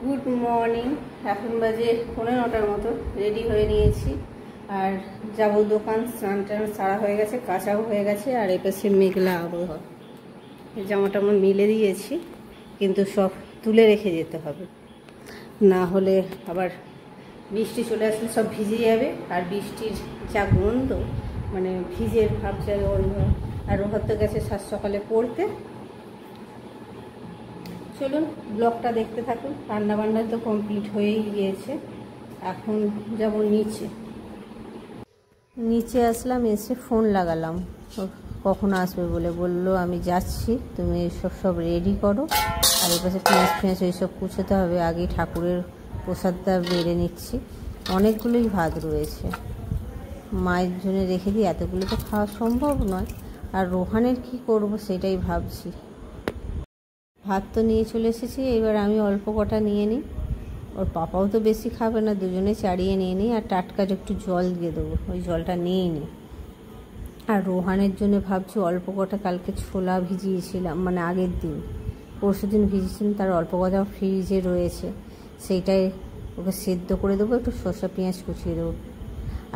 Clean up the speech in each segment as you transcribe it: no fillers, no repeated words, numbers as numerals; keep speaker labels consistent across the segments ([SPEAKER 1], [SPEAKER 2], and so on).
[SPEAKER 1] Good morning. এখন বাজে 9:15 মতো। রেডি হয়ে নিয়েছি আর যাব দোকান। স্নান টান সারা হয়ে গেছে, কাঁচাও হয়ে গেছে। আর এপাশে মেঘলা আবহাওয়া। জামাটা আমরা মিলে দিয়েছি, কিন্তু সব তুলে রেখে যেতে হবে, না হলে আবার বৃষ্টি চলে আসলে সব ভিজে যাবে। আর বৃষ্টির যা গন্ধ, মানে ভিজের ভাব যাবে অন্য। আর রোহাত তো গেছে সাত সকালে পড়তে। চলুন ব্লগটা দেখতে থাকুন। রান্নাবান্না তো কমপ্লিট হয়েই গিয়েছে। এখন যাব নিচে আসলাম, এসে ফোন লাগালাম কখন আসবে বলে। বললো আমি যাচ্ছি, তুমি সব রেডি করো। আর এর পাশে পেঁয়াজ এইসব কুচোতে হবে। আগে ঠাকুরের প্রসাদটা বেড়ে নিচ্ছি। অনেকগুলোই ভাত রয়েছে, মায়ের জন্য রেখে দিই। এতগুলো তো খাওয়া সম্ভব নয়। আর রোহানের কি করব সেটাই ভাবছি। ভাত তো নিয়ে চলে এসেছি, এবার আমি অল্প কটা নিয়ে নিই। ওর পাপাও তো বেশি খাবে না, দুজনে চাড়িয়ে নিয়ে নিই। আর টাটকা একটু জল দিয়ে দেবো, ওই জলটা নিয়ে নিই। আর রোহানের জন্য ভাবছি অল্প কটা, কালকে ছোলা ভিজিয়েছিলাম, মানে আগের দিন পরশু দিন ভিজিয়েছিলাম, তার অল্প কটা ফ্রিজে রয়েছে, সেইটাই ওকে সেদ্ধ করে দেবো। একটু শসা পেঁয়াজ কুচিয়ে দেবো।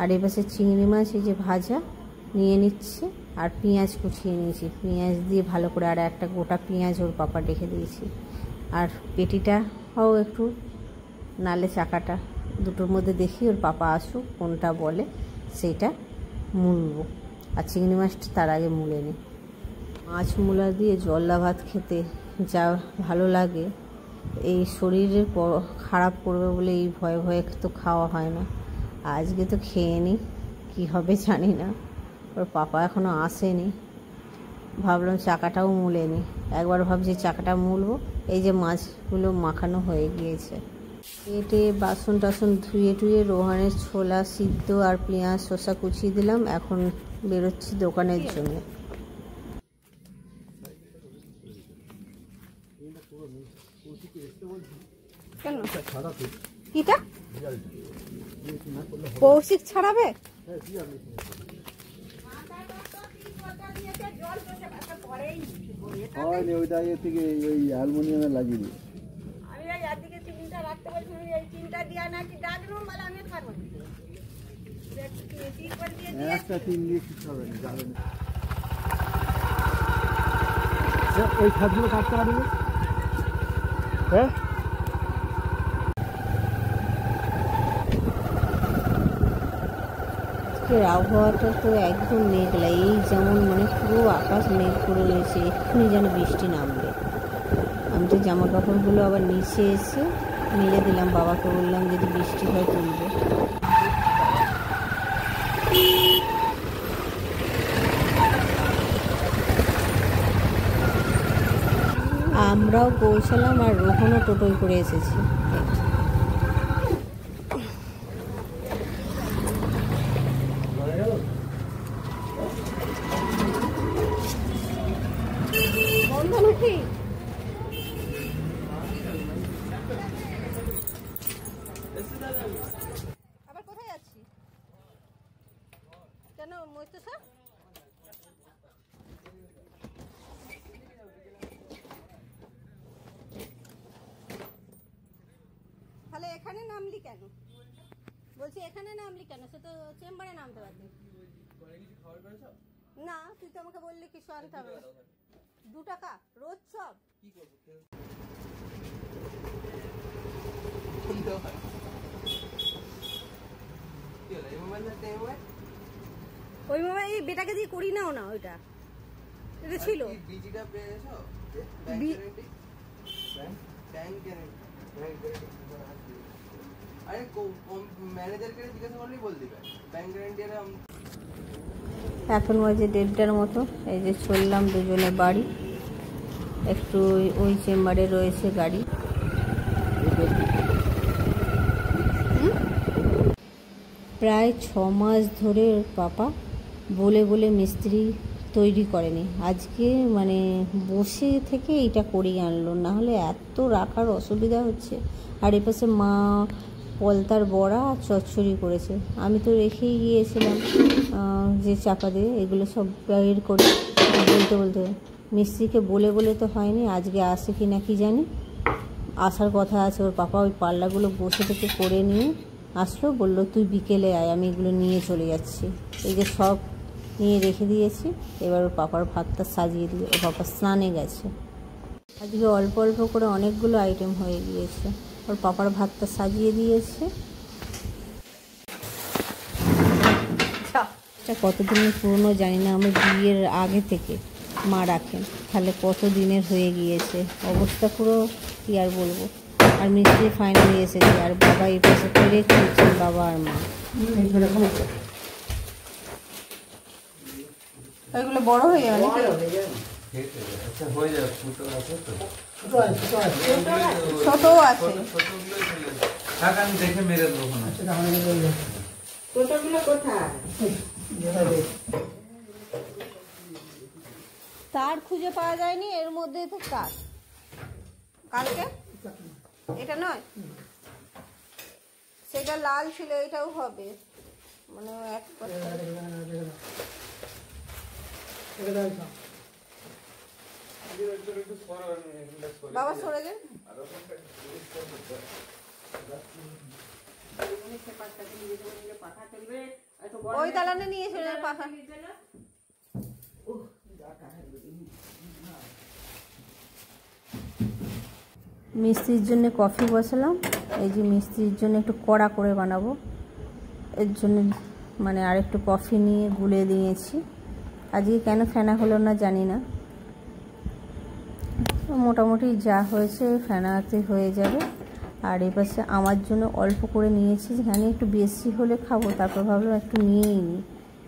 [SPEAKER 1] আর এপাশে চিংড়ি মাছ এই যে ভাজা নিয়ে নিচ্ছে, আর পেঁয়াজ কুচিয়ে নিয়েছি। পেঁয়াজ দিয়ে ভালো করে, আর একটা গোটা পেঁয়াজ ওর পাপা রেখে দিয়েছি। আর পেটিটাও একটু, নালে চাকাটা, দুটোর মধ্যে দেখি ওর পাপা আসুক কোনটা বলে সেইটা মুলবো। আর চিংড়ি মাছটা তার আগে মুলে নিই। মাছ মূলা দিয়ে জল্লা ভাত খেতে যা ভালো লাগে। এই শরীরের খারাপ করবে বলে এই ভয়ে ভয়ে তো খাওয়া হয় না। আজকে তো খেয়ে নিই, কী হবে জানি না। ওর পাপা এখনও আসেনি, ভাবলাম চাকাটাও মুলে নিই। একবার ভাবছি চাকাটা মুলবো। এই যে মাছগুলো মাখানো হয়ে গিয়েছে। কেটে বাসন টাসন ধুয়ে টুয়ে রোহানের ছোলা সিদ্ধ আর পেঁয়াজ শসা কুচিয়ে দিলাম। এখন বেরোচ্ছি দোকানের জন্য। কিটা কৌশিক ছাড়াবে?
[SPEAKER 2] ওই খাতগুলো কাটতে পারবে? হ্যাঁ,
[SPEAKER 1] আবহাওয়াটা তো একদম মেঘলা, এই যেমন মানে পুরো আকাশ মেঘ করে রয়েছে, এক্ষুনি যেন বৃষ্টি নামবে। আমি তো জামা কাপড়গুলো আবার নিচে এসে মেলে দিলাম, বাবাকে বললাম যদি বৃষ্টি হয় তুলবে। আমরাও পৌঁছালাম, আর রোহনও টোটোয় করে এসেছি। আবার কোথায় যাচ্ছি? কেন মইতো স্যার? তাহলে এখানে নামলি কেন? বলছি এখানে নামলি কেন? সে তো চেম্বারে নামতে পারবি না। তুই তো আমাকে বললি কিছু আনতে হবে। 2 টাকা রোজ সব ওই মোবাইল এই বেটাকে দিয়ে করি নাও না। ওইটা এটা ছিল এখন বাজে 1:30টার মতো। এই যে চললাম দুজনে বাড়ি। একটু ওই চেম্বারে রয়েছে গাড়ি। প্রায় 6 মাস ধরে পাপা বলে বলে মিস্ত্রি তৈরি করেনি। আজকে মানে বসে থেকে এইটা করিয়ে আনলো, না হলে এত রাখার অসুবিধা হচ্ছে। আর এপাশে মা পলতার বড়া আর চচ্চড়ি করেছে। আমি তো রেখেই গিয়েছিলাম যে চাপা দিয়ে, এগুলো সব বের করে বলতে বলতে মিস্ত্রিকে বলে বলে তো হয়নি। আজকে আসে কি না কি জানি। আসার কথা আছে। ওর পাপা ওই পাল্লাগুলো বসে থেকে করে নিয়ে আসলো, বললো তুই বিকেলে আয়, আমি এগুলো নিয়ে চলে যাচ্ছি। এই যে সব নিয়ে রেখে দিয়েছি। এবার ওর পাপার ভাতটা সাজিয়ে দিয়ে ওর পাপা স্নানে গেছে। আজকে অল্প অল্প করে অনেকগুলো আইটেম হয়ে গিয়েছে। ওর পাপার ভাতটা সাজিয়ে দিয়েছে। এটা কতদিনের পুরনো জানি না, আমার বিয়ের আগে থেকে মা রাখেন, তাহলে কত দিনের হয়ে গিয়েছে। অবস্থা পুরো কী আর বলবো। আর মিস্ত্রি ফাইনালি এসেছে, আর বাবা এই পাশে ফিরে খুঁজছেন, বাবা আর মা। এগুলো বড় হয়ে যাবে নাকি? ছোটও আছে।
[SPEAKER 3] দেখে মেরে দেবো না। ছোটগুলো কোথায়?
[SPEAKER 1] তার খুঁজে পাওয়া যায়নি, এর মধ্যে তো তার। কালকে এটা নয়, সেটা লাল ছিল, এটাও হবে মানে এক বাবা সরে যান। ওই দালানে নিয়ে চলে পাখা। মিস্ত্রির জন্য কফি বসালাম। এই যে মিস্ত্রির জন্য একটু কড়া করে বানাবো, এর জন্য মানে আর একটু কফি নিয়ে গুলে দিয়েছি। আজকে কেন ফেনা হলো না জানি না, মোটামুটি যা হয়েছে ফেনাতে হয়ে যাবে। আর এই পাশে আমার জন্য অল্প করে নিয়েছি, যেখানে একটু বেশি হলে খাবো, তারপর ভাবলাম একটু নিয়েই নিই।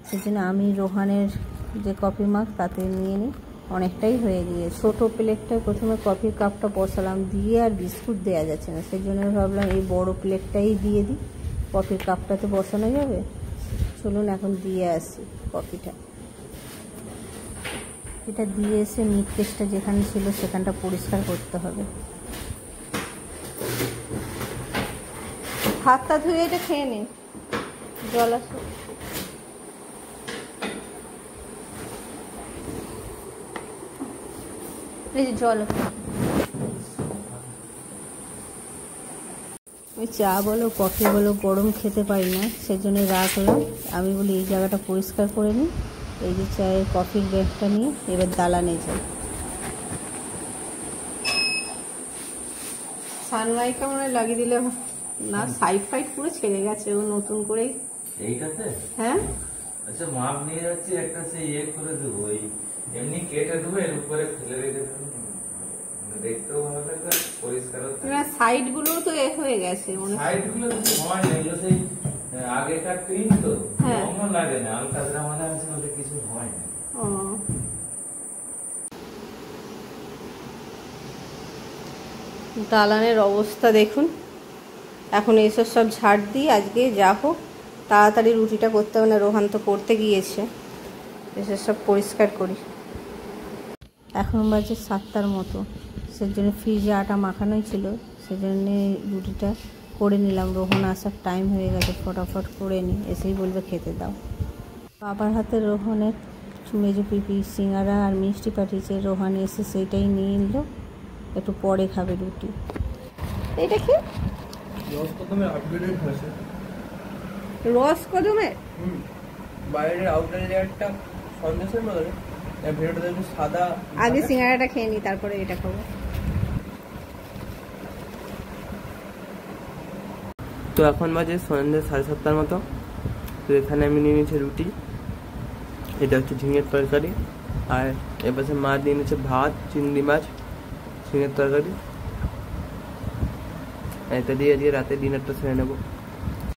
[SPEAKER 1] সেই জন্য আমি রোহানের যে কফি মাগ তাতে নিয়ে নিই, অনেকটাই হয়ে গিয়ে। ছোটো প্লেটটায় প্রথমে কফির কাপটা বসালাম, দিয়ে আর বিস্কুট দেওয়া যাচ্ছে না, সেই জন্য ভাবলাম এই বড় প্লেটটাই দিয়ে দিই, কফির কাপটাতে বসানো যাবে। চলুন এখন দিয়ে আসি কফিটা। এটা দিয়ে এসে মিট কেসটা যেখানে ছিল সেখানটা পরিষ্কার করতে হবে। হাতটা ধুয়ে এটা খেয়ে নিন, জল আসে। এই যে জল, ওই চা বলো কফি বলো গরম খেতে পারি না, সেজন্য রাখলাম। আমি বলি এই জায়গাটা পরিষ্কার করে নিই। এই যে চায়ের কফির ব্যাগটা নিয়ে এবার দালানে যাই। সানমাইকা মনে লাগিয়ে দিলে না, সাইড ফাইড পুরো ছেড়ে গেছে, ও নতুন করেই।
[SPEAKER 3] এইটাতে
[SPEAKER 1] হ্যাঁ
[SPEAKER 3] আচ্ছা, মাপ নিয়ে যাচ্ছি একটা, সে ইয়ে করে দেবো, ওই এমনি কেটে দেবো, এর উপরে ফেলে রেখে দেবো, দেখতেও ভালো লাগবে, পরিষ্কার
[SPEAKER 1] সাইড গুলো তো এ হয়ে গেছে,
[SPEAKER 3] সাইড গুলো হয় না, এগুলো সেই আগেকার ক্রিম তো রঙও লাগে না, আলকাতরা মানে আছে, ওটা কিছু হয় না।
[SPEAKER 1] দালানের অবস্থা দেখুন। এখন এসব সব ঝাড় দিই, আজকে যা হোক তাড়াতাড়ি রুটিটা করতে হবে না, রোহান তো করতে গিয়েছে। এসব সব পরিষ্কার করি। এখন বাজে 7টার মতো, সেজন্য ফ্রিজে আটা মাখানোই ছিল, সেজন্য রুটিটা করে নিলাম। রোহন আসার টাইম হয়ে গেছে, ফটাফট করে নিই, এসেই বলবে খেতে দাও। বাবার হাতে রোহনের মেজো পিপি সিঙ্গারা আর মিষ্টি পাঠিয়েছে, রোহান এসে সেইটাই নিয়ে নিল, একটু পরে খাবে রুটি। এটা কি রস কদমের
[SPEAKER 2] বাইরের আউটার লেয়ারটা সন্দেশের মতো, ভেতরটা একটু সাদা।
[SPEAKER 1] আগে সিঙ্গারাটা খেয়ে নিই, তারপরে এটা খাবো।
[SPEAKER 2] তো এখন বাজে সন্ধ্যে 7:30 মতো। তো এখানে আমি নিয়ে নিয়েছি রুটি, এটা হচ্ছে ঝিঙের তরকারি, আর এপাশে মা দিয়ে নিয়েছে ভাত, চিংড়ি মাছ, ঝিঙের তরকারি। এটা দিয়ে আজকে রাতে ডিনারটা সেরে নেবো।